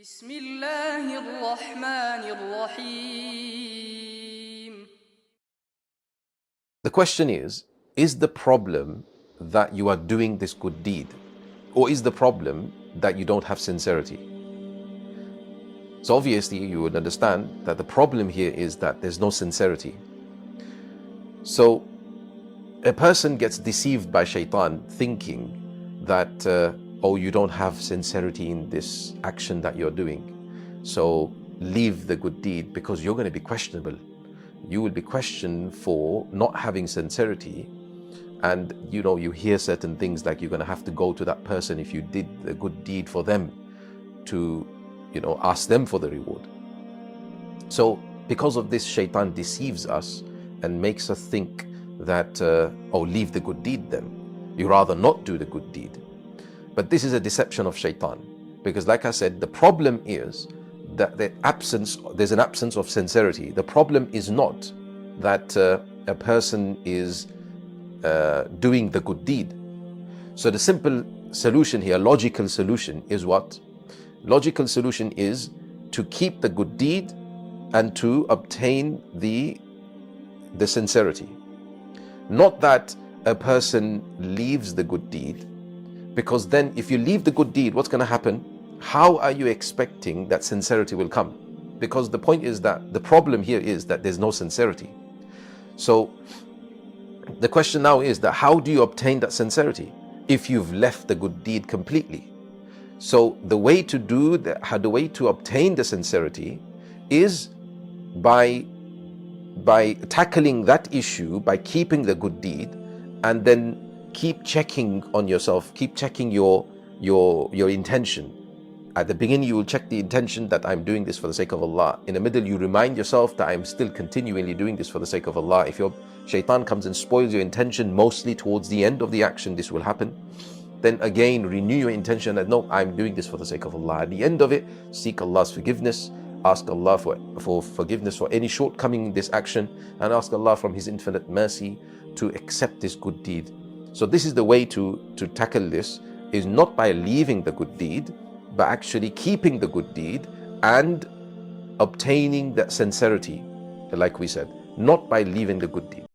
بسم الله الرحمن الرحيم. The question is the problem that you are doing this good deed? Or is the problem that you don't have sincerity? So obviously you would understand that the problem here is that there's no sincerity. So a person gets deceived by Shaytaan thinking that, oh, you don't have sincerity in this action that you're doing, so leave the good deed because you're going to be questionable. You will be questioned for not having sincerity, and you hear certain things like you're going to have to go to that person if you did the good deed for them to ask them for the reward. So because of this, Shaytaan deceives us and makes us think that oh, leave the good deed then, you rather not do the good deed. But this is a deception of Shaytaan, because like I said, the problem is that there's an absence of sincerity. The problem is not that a person is doing the good deed. So the simple solution here, logical solution, is what? Logical solution is to keep the good deed and to obtain the sincerity. Not that a person leaves the good deed, because then if you leave the good deed, what's going to happen? How are you expecting that sincerity will come? Because the point is that the problem here is that there's no sincerity. So the question now is that how do you obtain that sincerity if you've left the good deed completely? So the way to obtain the sincerity is by tackling that issue, by keeping the good deed, and then keep checking on yourself, keep checking your intention. At the beginning, you will check the intention that I'm doing this for the sake of Allah. In the middle, you remind yourself that I'm still continually doing this for the sake of Allah. If your Shaytaan comes and spoils your intention, mostly towards the end of the action, this will happen. Then again, renew your intention that no, I'm doing this for the sake of Allah. At the end of it, seek Allah's forgiveness. Ask Allah for forgiveness for any shortcoming in this action, and ask Allah from His infinite mercy to accept this good deed. So this is the way to tackle this, is not by leaving the good deed, but actually keeping the good deed and obtaining that sincerity, like we said, not by leaving the good deed.